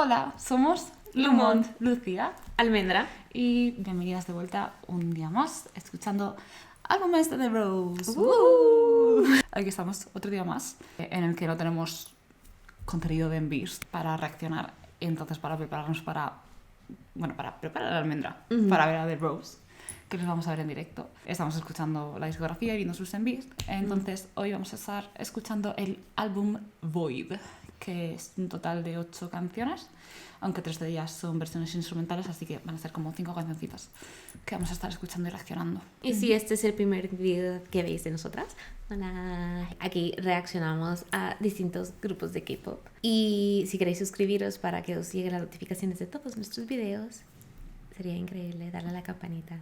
Hola, somos Lumont, Lucía, Almendra. y bienvenidas de vuelta un día más, escuchando álbumes de The Rose. Aquí estamos otro día más, en el que no tenemos contenido de envíos para reaccionar, entonces para prepararnos para preparar a Almendra, para ver a The Rose, que los vamos a ver en directo. Estamos escuchando la discografía y viendo sus envíos, entonces hoy vamos a estar escuchando el álbum Void, que es un total de 8 canciones, aunque 3 de ellas son versiones instrumentales, así que van a ser como 5 cancioncitas que vamos a estar escuchando y reaccionando. Y si este es el primer video que veis de nosotras, aquí reaccionamos a distintos grupos de K-pop. Y si queréis suscribiros para que os lleguen las notificaciones de todos nuestros videos, sería increíble darle a la campanita.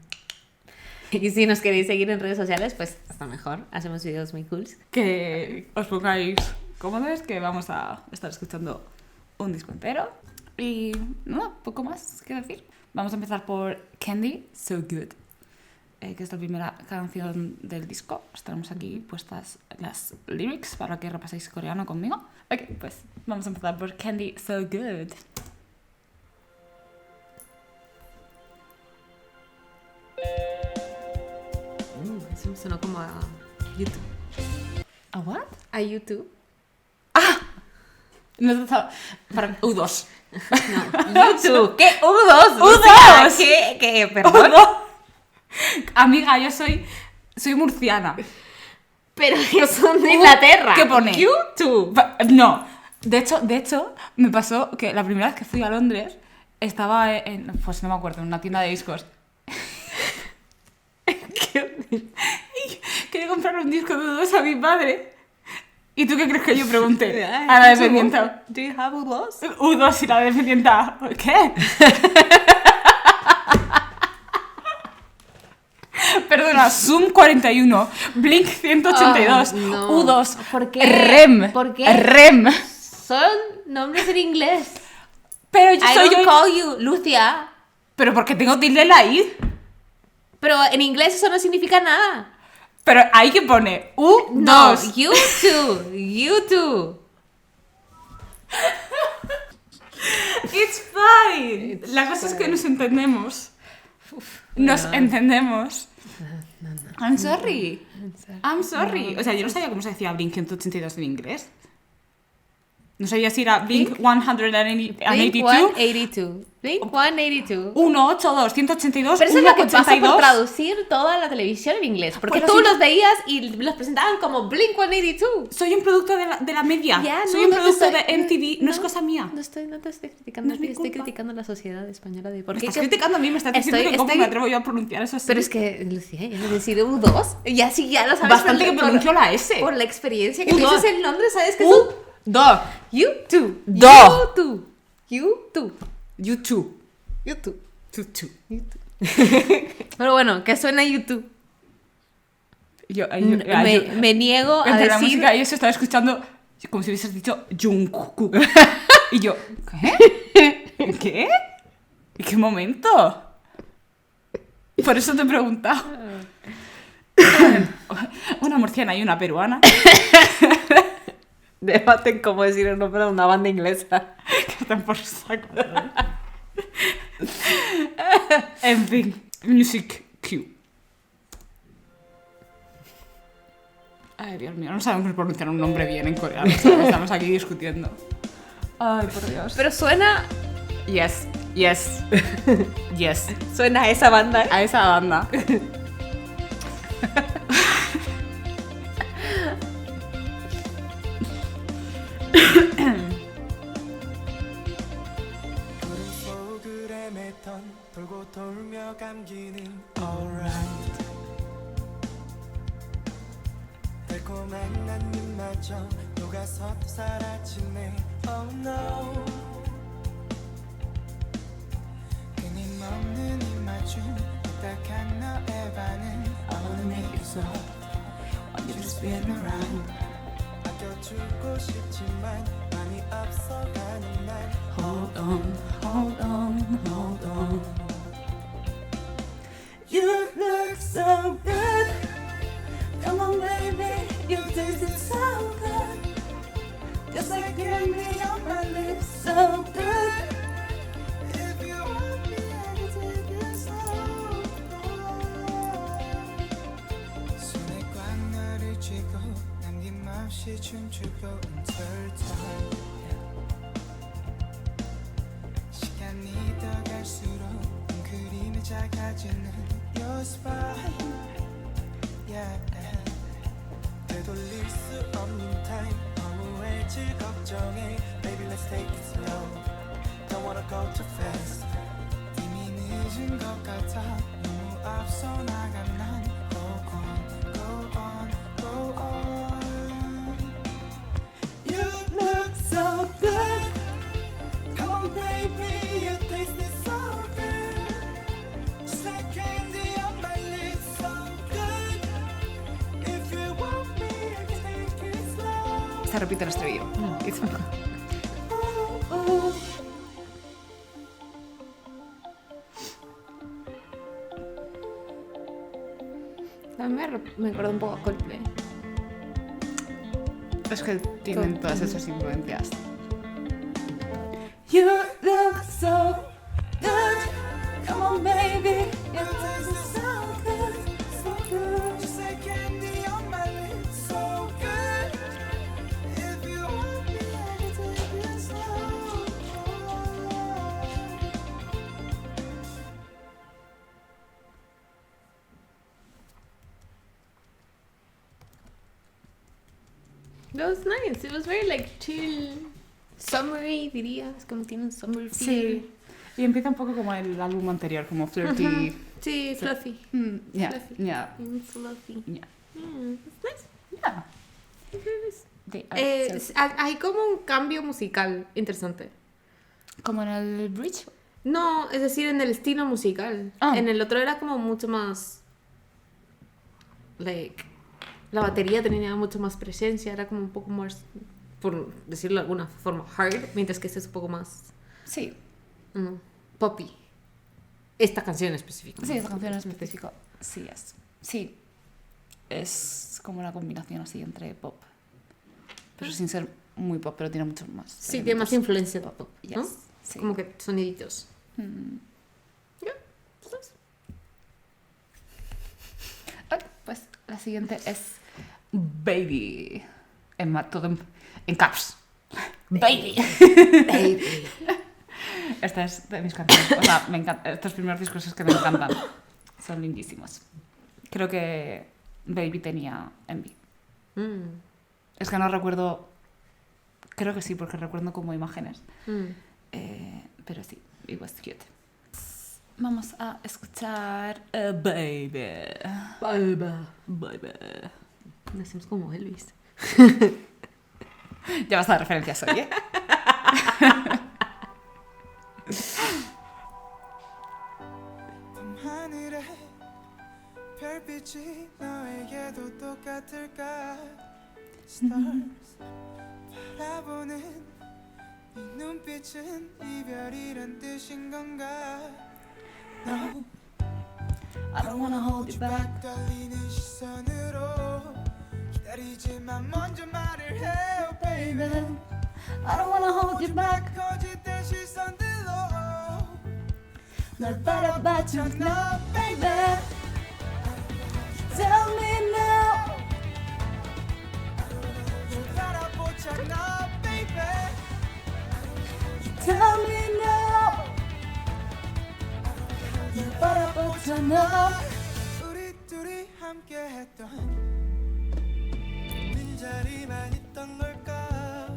Y si nos queréis seguir en redes sociales, pues hasta mejor. Hacemos videos muy cool. Que os pongáis cómodos, que vamos a estar escuchando un disco entero. Y nada, poco más que decir. Vamos a empezar por Candy, So Good, que es la primera canción del disco. Os tenemos aquí puestas las lyrics para que repaséis coreano conmigo. Ok, pues vamos a empezar por Candy, So Good. Eso me sonó como a YouTube. ¿A what? ¿A YouTube? No estaba... Para U2. No, YouTube. ¿Qué? ¿U2? ¡U2! ¿Qué? ¿Perdón? Amiga, yo soy murciana. Pero que son de Inglaterra. ¿Qué pone? YouTube. No. De hecho, me pasó que la primera vez que fui a Londres estaba en... Pues no me acuerdo, en una tienda de discos. Y quería comprar un disco de U2 a mi padre. ¿Y tú qué crees que yo pregunté? A la dependienta. ¿Do you have U2? U2 y la dependienta. ¿Qué? Perdona, Zoom 41, Blink 182, no. U2, ¿Por qué? REM. ¿Por qué? REM. Son nombres en inglés. Pero yo I soy don't yo. call you Lucia. Pero porque tengo tilde en la I. Pero en inglés eso no significa nada. Pero ahí que pone U2. No, YouTube. It's fine. La cosa es que nos entendemos. Nos entendemos. I'm sorry. O sea, yo no sabía cómo se decía Blink 182 en inglés. No sabía si era Blink 182. Blink 182. 182, 182, Pero eso es lo que pasa por 182. traducir toda la televisión en inglés. Porque Bueno, tú sí. los veías y los presentaban como Blink 182. Soy un producto de la media. Ya, Soy no, un no te producto estoy- de MTV. No es no, cosa mía. No te estoy criticando, No es mi estoy culpa. criticando a la sociedad española de por Me qué. estás criticando a mí, me estás diciendo que cómo me atrevo yo a pronunciar eso así. Pero es que, Lucía, ya has decidido U2. Ya sí, ya lo sabes. Bastante que pronuncio la S. Por la experiencia que U2. tienes en Londres, ¿sabes qué son? Do. YouTube. Do. YouTube. Tutu. Pero bueno, ¿qué suena YouTube? Me Me niego a entre la decir... música y eso estaba escuchando como si hubieses dicho Jungkook. Y yo, ¿qué? ¿Qué? ¿En qué momento? Por eso te he preguntado. Una murciana y una peruana. Debaten cómo decir el nombre de una banda inglesa. Que están por saco. En fin, Music Q. Ay, Dios mío, no sabemos pronunciar un nombre bien en coreano. ¿Sabes? Estamos aquí discutiendo. Ay, por Dios. Pero suena Yes. suena a esa banda. A esa banda. 속을에 맺던 돌고 돌며 감기는 alright 달콤한 난 입마저 녹아서 또 사라지네 oh no 끊임없는 입맞춤 딱딱한 너의 반응 I wanna make you so Want you to spin around 아껴주고 싶지만 많이 앞서가는 날 Hold on. You look so good. Come on, baby, you taste it so good. Just like candy on my lips, so good. 춤추고 until 시간이 더 갈수록 그림이 작아지는 your spine yeah. 되돌릴 수 없는 time 허무해질 걱정해 Baby let's take it slow Don't wanna go too fast 이미 늦은 것 같아 너무 앞서 나간 난 Go on, go on, go on You look so good Come on baby, you taste it so good Just like candy on my lips, so good If you want me, I can take it slow Se repite el estribillo. It's me. También me acuerdo un poco a Coldplay. Es que tienen todas esas influencias. You look so good. Come on, baby. You taste it so good, so good. Just like candy on my lips, so good If you want me, I can take it slow That was nice. It was very like chill, summery, diría. Es como tiene un summer feel. Sí. Y empieza un poco como el álbum anterior, como flirty. Sí, fluffy. Yeah, Fluffy. yeah, Fluffy. yeah. It's nice. Yeah. Hay como un cambio musical interesante. Como en el bridge. No, es decir, en el estilo musical. Ah. En el otro era como mucho más... Like... La batería tenía mucho más presencia, era como un poco más, por decirlo de alguna forma, hard, mientras que este es un poco más Sí. poppy. Esta canción en específico. Sí, esta canción en específico. Sí, es. Sí. Es como una combinación así entre pop. Pero sin ser muy pop, pero tiene mucho más. Sí, tiene más influencia de pop, ¿no? Yes. Sí. Como que soniditos. Ok, pues la siguiente es Baby. Todo en caps. Baby. Baby. Esta es de mis canciones. O sea, me encanta. Estos primeros discos es que me encantan. Son lindísimos. Creo que Baby tenía Envy. Es que no recuerdo. Creo que sí, porque recuerdo como imágenes. Pero sí, it was cute. Vamos a escuchar Baby. Baby. Hacemos como Elvis. Ya basta de referencias hoy, ¿eh? 밤하늘에 별빛이 너에게도 똑같을까 Stars 바라보는 이 눈빛은 이별이란 뜻인 건가 No I don't wanna hold you back. 떨리는 시선으로 기다리지만 먼저 말을 해요 baby I don't wanna hold you back. 거짓된 시선들로 널 바라봐주나, baby. Tell me now. 널 바라보잖아 baby Tell me now. 널 바라보잖아. 우리 둘이 함께했던 빈자리만 있던 걸까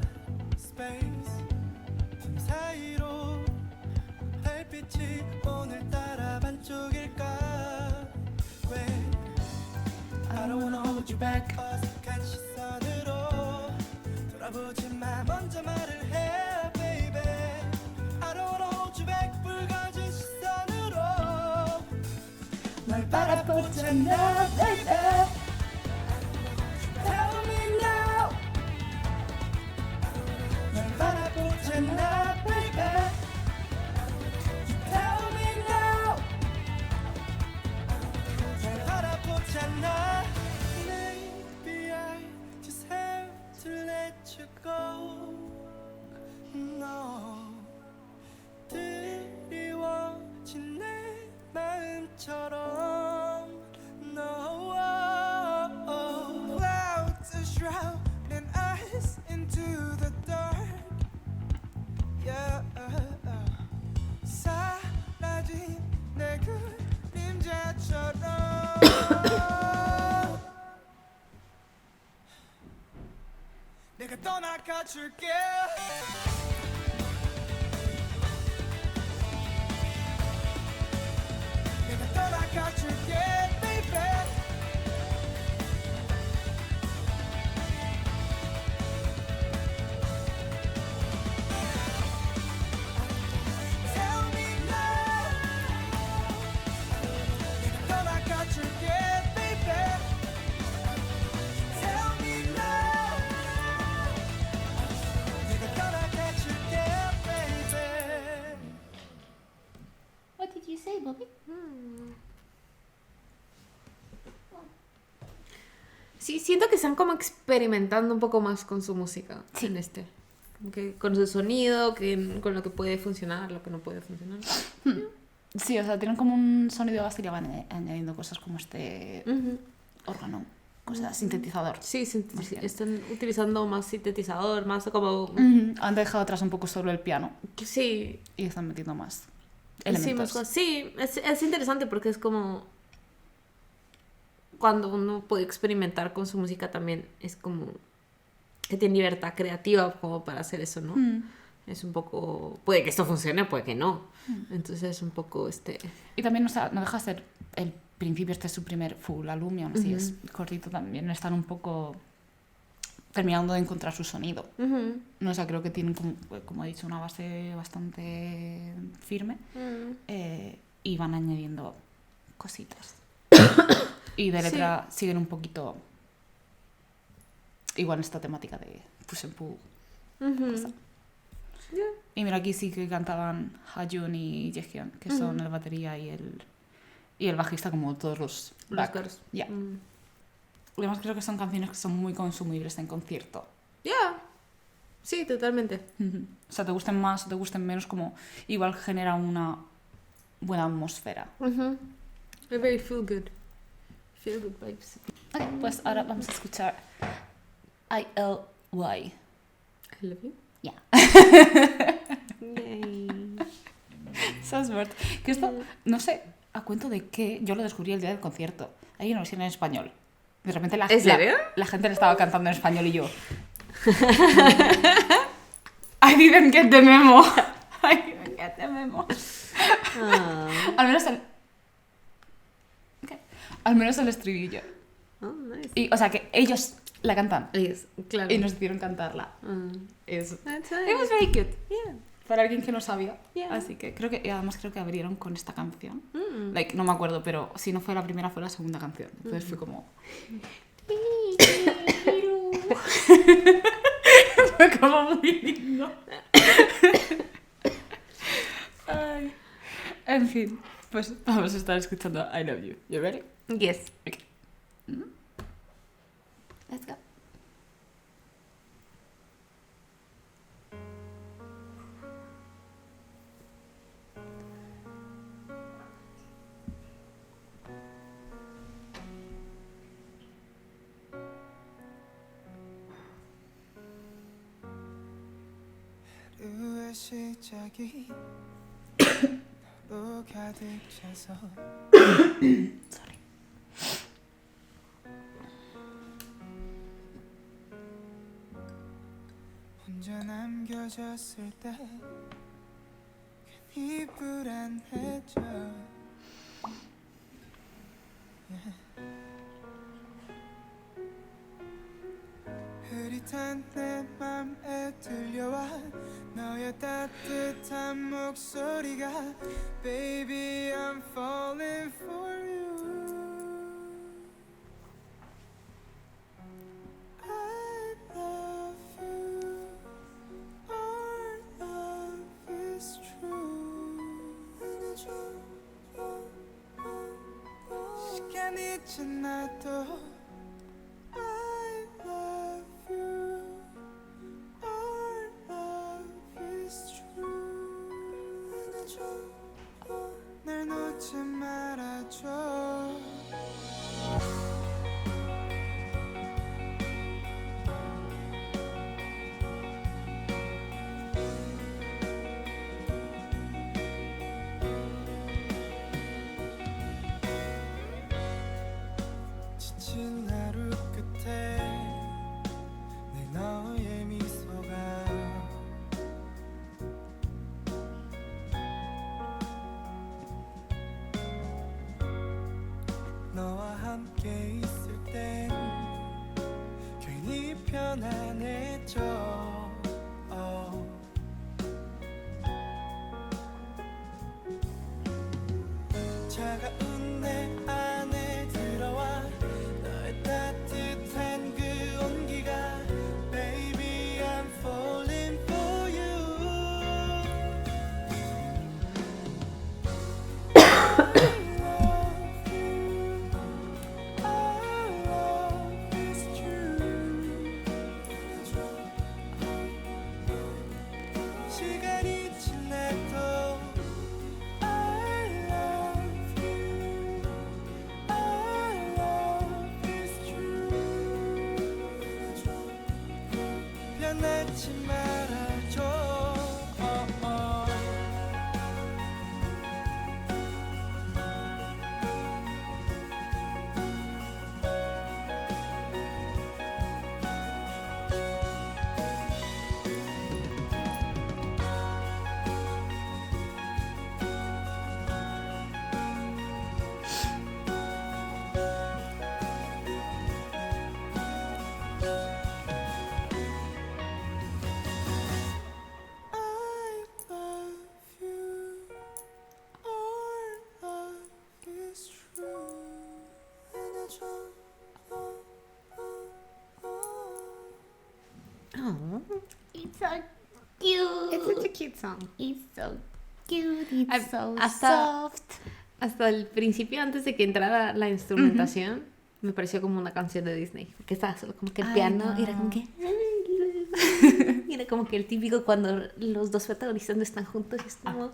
Space 틈 사이로 달빛이 오늘따라 반쪽일까 왜 I don't wanna hold you back 어색한 시선으로 돌아보지 마 먼저 말을 해 baby I don't wanna hold you back 붉어진 시선으로 널 바라보잖아, baby. Tell me now 널 바라보잖아 baby Tell me now 널 바라보잖아 Maybe I just have to let you go No 드리워진 내 마음처럼 No 떠나가줄게 내가 떠나가줄게 baby Tell me now 내가 떠나가줄게 baby Tell me now 내가 떠나가줄게 baby What did you say, Bobby? Sí, siento que están como experimentando un poco más con su música. Sí. En este. Como que con su sonido, con lo que puede funcionar, lo que no puede funcionar. Sí, o sea, tienen como un sonido gas y le van añadiendo cosas como este Ujú. órgano, cosas, sintetizador. Sí, Más bien. están utilizando más sintetizador, más como... Ujú, han dejado atrás un poco solo el piano Sí, y están metiendo más sí, elementos. más cosas. Sí, es interesante porque es como... Cuando uno puede experimentar con su música también es como... Que tiene libertad creativa como para hacer eso, ¿no? Mm. Es un poco... Puede que esto funcione, puede que no. Entonces es un poco Y también, o sea, no deja de ser el principio, este es su primer full álbum y aún así Ujú. es cortito también. Están un poco terminando de encontrar su sonido. Ujú. No, o sea, creo que tienen, como he dicho, una base bastante firme y van añadiendo cositas. Y de letra siguen un poquito igual esta temática de push and pull. Ujú. Cosa. Ya. Y mira, aquí sí que cantaban Hajun y Jaehyun, que son Ujú. el batería y el bajista, como todos los back. coros. Ya. Mm. Además creo que son canciones que son muy consumibles en concierto. Ya. Sí, totalmente. Ujú. O sea, te gusten más o te gusten menos, como igual genera una buena atmósfera. Ujú. They're very feel good. Feel good vibes. Ok, pues ahora vamos a escuchar ILY. I love you. Ya. Yay. So smart. Que esto, no sé a cuento de qué, yo lo descubrí el día del concierto. Hay una versión en español. De repente ¿En serio? la gente le estaba cantando en español y yo... I didn't get the memo. I didn't get the memo. Ah. Al menos el... Ok. Al menos el estribillo. Oh, nice. Y, o sea, que ellos la cantan Yes, claro. y nos hicieron cantarla. Ah. Es... That's It was very cute. Yeah. Para alguien que no sabía. Yeah. Así que creo que... Y además creo que abrieron con esta canción. Mm. Like, no me acuerdo, pero si no fue la primera, fue la segunda canción. Entonces fue como... fue como muy lindo. Ay. En fin, pues vamos a estar escuchando I Love You. You ready? Yes. Okay. Let's go. 하루의 시작이 너로 가득 차서 Sorry. 혼자 남겨졌을 때 괜히 불안해져 흐릿한 내 맘에 들려와 너의 따뜻한 목소리가 Baby I'm falling for you I love you Our love is true 시간이 지나도 I love you Our love is true 날 놓지 말아줘 지친 하루 끝에 내 너의 미소 차가운 내 안에 들어와 너의 따뜻한 그 온기가 Baby I'm falling for you Our love is true 시간이 지나도 I love you Our love is true 변하지 말아줘 I love you Our love is true 안아줘 Oh, It's so cute. it's such a cute song. It's so cute. It's Ay, so hasta- soft. Hasta el principio, antes de que entrara la instrumentación, me pareció como una canción de Disney. Que estaba solo como que el Ay, piano no. y era como que... y era como que el típico cuando los dos protagonistas no están juntos y es como...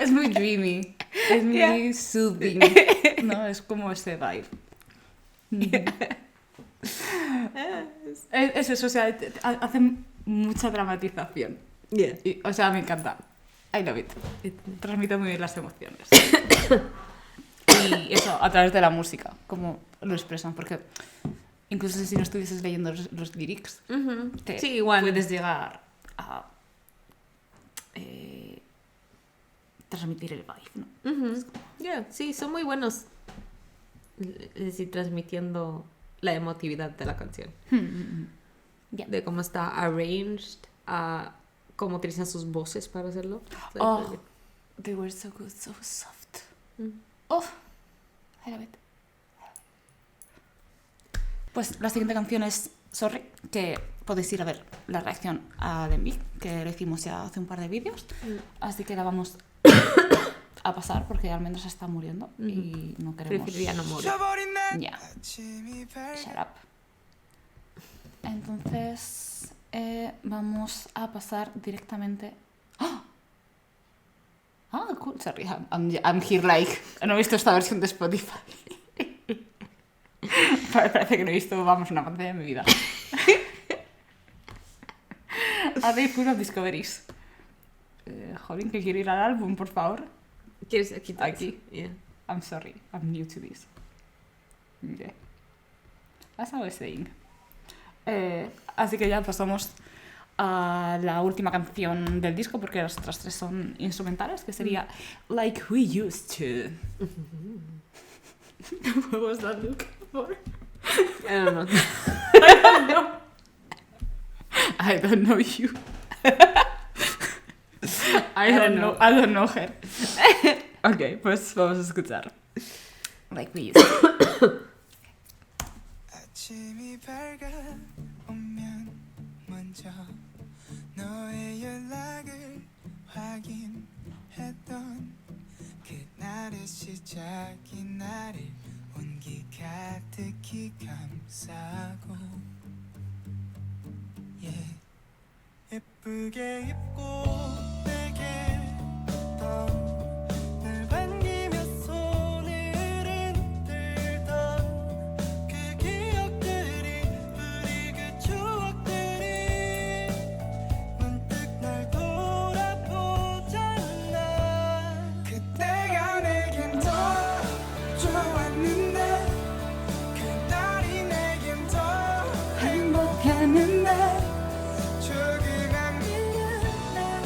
Es muy dreamy. Es muy soothing. No, es como ese vibe. Es eso, o sea, hacen mucha dramatización. Yeah. O sea, me encanta. I love it. Transmite muy bien las emociones. Y eso, a través de la música, como lo expresan, porque incluso si no estuvieses leyendo los lyrics, te Sí, igual. puedes llegar a transmitir el vibe, ¿no? Yeah, sí, son muy buenos. Es decir, transmitiendo la emotividad de la canción. Ya. De cómo está arranged, a cómo utilizan sus voces para hacerlo. Oh, they were so good, so soft. Oh, I love it. Pues la siguiente canción es Sorry, que podéis ir a ver la reacción a Denby, que lo hicimos ya hace un par de vídeos. Así que la vamos a pasar porque Almendra se está muriendo y no queremos... Preferiría no morir. 잊어버린 날 Ya. 아침이 Shut up. Entonces, vamos a pasar directamente... ¡Ah! Ah, cool. Sorry, I'm here like... No he visto esta versión de Spotify. Parece que no he visto, vamos, una pantalla en mi vida. A Day Full of Discoveries. Jolín, que quiero ir al álbum, por favor. ¿Quieres quitar Aquí. eso? Yeah. I'm sorry, I'm new to this. Okay. As I was saying. Así que ya pasamos a la última canción del disco, porque las otras tres son instrumentales, que sería Like We Used To. What was that look for? I don't know. I don't know you. I don't know her. Ok, pues vamos a escuchar. Like We Used To. 아침이 밝아오면 먼저 너의 연락을 확인했던 그날의 시작이 나를 온기 가득히 감싸고 yeah. 예쁘게 입고 내게 널 반기며 손을 흔들던 그 기억들이 우리 그 추억들이 문득 날 돌아보잖아 그때가 내겐 더 좋았는데 그날이 내겐 더 행복했는데 조금 안 미련해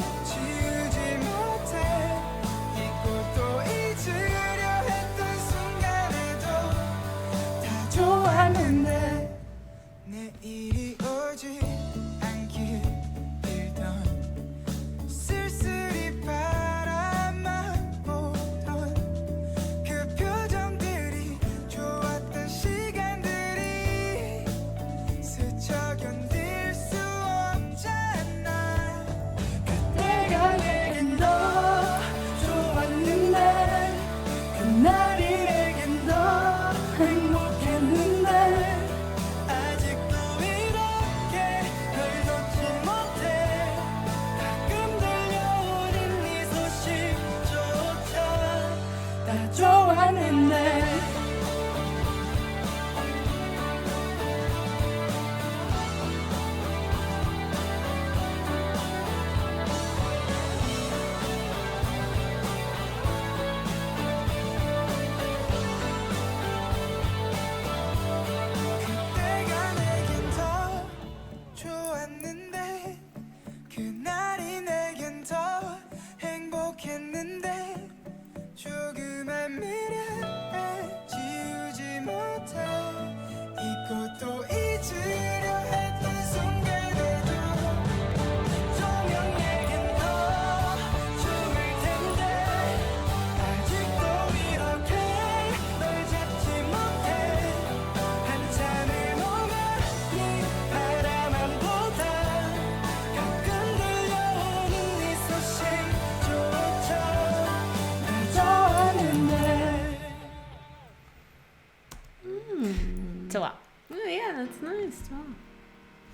esto.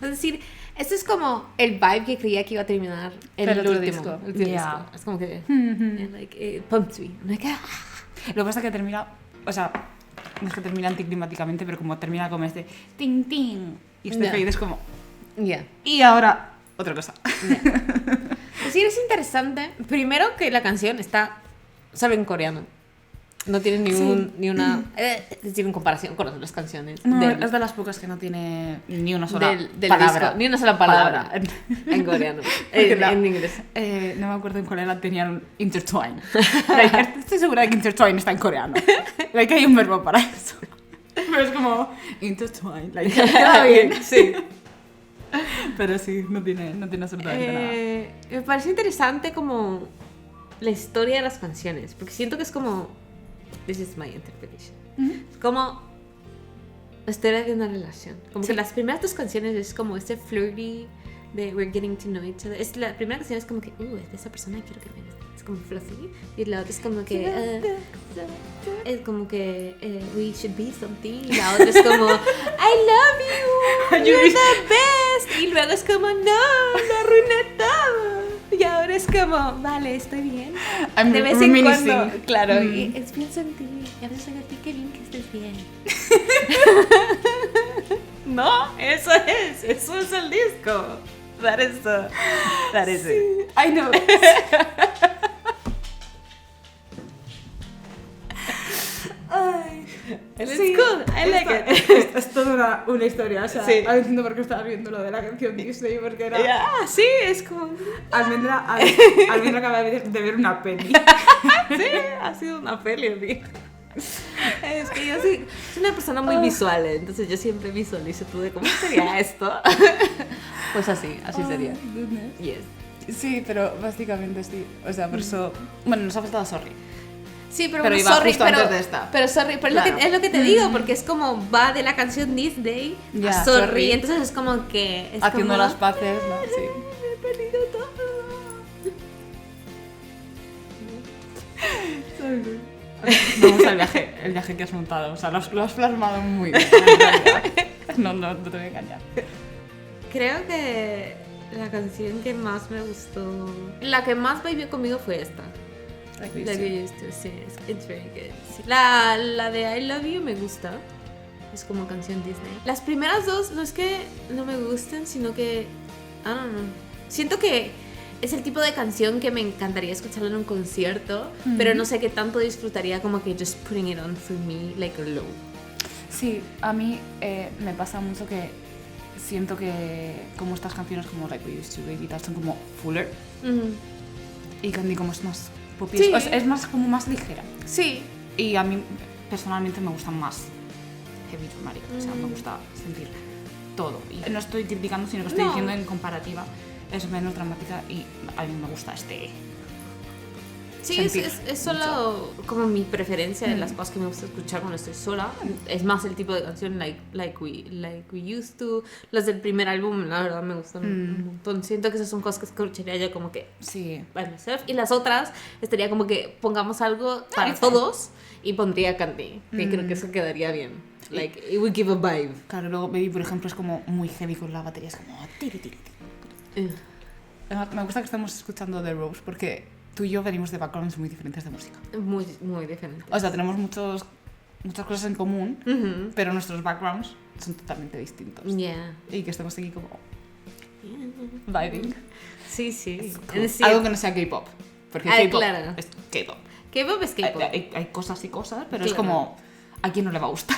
Es decir, este es como el vibe que creía que iba a terminar el otro último disco. el último Yeah. disco. Es como que like, pumped me. I'm like, Lo que pasa es que termina, o sea, no es que termina anticlimáticamente, pero como termina como este ting ting y este Ya. fade es como yeah. y ahora otra cosa. Es decir, es interesante. Primero que la canción está solo en coreano. No tiene ni una... es decir, en comparación con las otras canciones. No, del- es de las pocas que no tiene ni una sola del palabra. disco. Ni una sola palabra en coreano. en inglés. No me acuerdo en cuál era, tenían intertwine. Like, estoy segura de que intertwine está en coreano. Like, hay un verbo para eso. Pero es como intertwine. Like, queda bien. Sí. Pero sí, no tiene absolutamente nada. Me parece interesante como la historia de las canciones, porque siento que es como... This is my interpretation. Es como la historia de una relación. Como que las primeras dos canciones es como este flirty de we're getting to know each other. Es la primera canción es como que, es de esa persona y quiero que me guste. Es como fluffy. Y la otra es como que, es como que we should be something. Y la otra es como, I love you, you're the best. Y luego es como, no, lo arruiné todo. Y ahora es como, vale, estoy bien. I'm De vez en reminiscing. cuando, claro, y pienso en ti. Y a veces en ti, qué bien que estés bien. No, eso es el disco. That is it. I know. It's good, I like it. Es toda una historia, o sea, Sí. ahora entiendo por qué estabas viendo lo de la canción Disney, porque era... Ah, sí, es como... Almendra acaba de ver una peli. Sí, ha sido una peli, amigo. Es que yo soy una persona muy visual, entonces yo siempre visualizo tú de cómo sería esto. Pues así sería. Yes. Sí, pero básicamente sí. O sea, por eso... Bueno, nos ha faltado Sorry. Sí, pero Pero bueno, iba sorry, justo antes de esta. Pero sorry, pero Claro. es lo que te digo, porque es como va de la canción This Day Ya, a sorry, sorry. entonces es como que... Es Haciendo como, las paces, ¿no? Sí. Me he perdido todo. Me gusta el viaje que has montado. O sea, lo has plasmado muy bien. En realidad. No te voy a engañar. Creo que la canción que más me gustó, la que más vivió conmigo fue esta. Like La que yo used to, sí, it's very good. Sí. La de I Love You me gusta. Es como canción Disney. Las primeras dos no es que no me gusten, sino que I don't know. Siento que es el tipo de canción que me encantaría escucharla en un concierto, pero no sé qué tanto disfrutaría como que just putting it on for me like a low. Sí, a mí me pasa mucho que siento que como estas canciones como Like We Used To Be y tal son como fuller y Candy como es más poppy, Sí. es más como más ligera. Sí. Y a mí personalmente me gustan más heavy dramatic, o sea, me gusta sentir todo. Y no estoy criticando, sino que estoy No. diciendo en comparativa es menos dramática y a mí me gusta este. Sí, sentir es solo como mi preferencia de las cosas que me gusta escuchar cuando estoy sola. Es más el tipo de canción like we used to. Las del primer álbum, la verdad, me gustan un montón. Siento que esas son cosas que escucharía yo como que Sí. by myself. Y las otras estaría como que pongamos algo para it's fine. todos y pondría Candy. Que creo que eso quedaría bien. Like, it would give a vibe. Claro, luego Baby, por ejemplo, es como muy heavy con la batería, es como tiri, tiri, tiri. Además, me gusta que estemos escuchando The Rose porque tú y yo venimos de backgrounds muy diferentes de música. Muy, muy diferente. O sea, tenemos muchas cosas en común, Ujú. pero nuestros backgrounds son totalmente distintos. Yeah. Y que estemos aquí como vibing. Sí, sí. Cool. Es decir, Algo que no sea K-pop. Porque Ah, K-pop claro. es K-pop. K-pop es K-pop. Hay cosas y cosas, pero es Claro. como a quién no le va a gustar.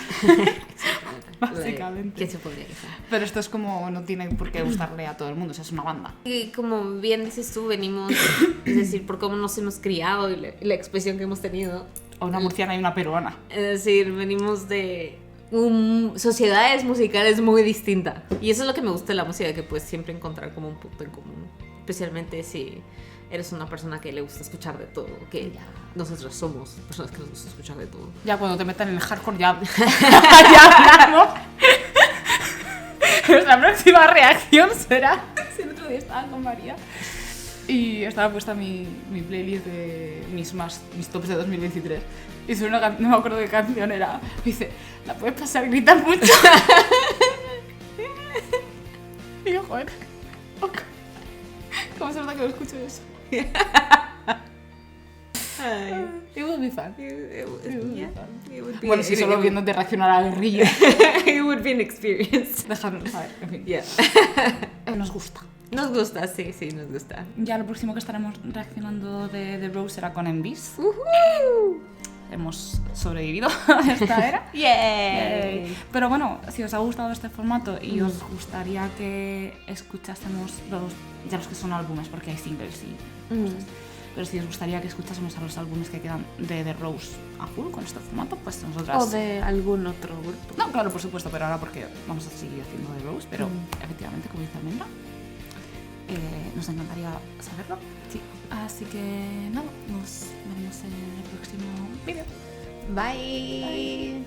Básicamente. ¿Qué se podría decir? Pero esto es como no tiene por qué gustarle a todo el mundo, o sea, es una banda. Y como bien dices tú, venimos, es decir, por cómo nos hemos criado y la expresión que hemos tenido. O una murciana y una peruana. Es decir, venimos de sociedades musicales muy distintas. Y eso es lo que me gusta de la música, que puedes siempre encontrar como un punto en común. Especialmente si eres una persona que le gusta escuchar de todo. Que nosotros somos personas que nos gusta escuchar de todo. Ya cuando te metan en el hardcore ya, ya hablamos. Nuestra próxima reacción será... Si el otro día estaba con María y estaba puesta mi playlist de mis tops de 2023 y sobre una no me acuerdo qué canción era. Y dice, ¿la puedes pasar? Grita mucho. Y yo, joder, ¿cómo se nota que lo escucho eso? It would be fun. Bueno, si solo viéndote reaccionar a la guerrilla. It would be an experience. Dejarlo saber, en fin. Yeah. Nos gusta. Nos gusta, sí, nos gusta. Ya lo próximo que estaremos reaccionando de The Rose será con Envis. Hemos sobrevivido a esta era. Yay. Pero bueno, si os ha gustado este formato y os gustaría que escuchásemos los que son álbumes, porque hay singles y cosas, pero si os gustaría que escuchásemos a los álbumes que quedan de The Rose a full con este formato, pues nosotras... O de algún otro grupo. No, claro, por supuesto, pero ahora porque vamos a seguir haciendo The Rose, pero efectivamente, como dice Almendra, nos encantaría saberlo. Sí. Así que nada, nos vemos en el próximo vídeo. Bye.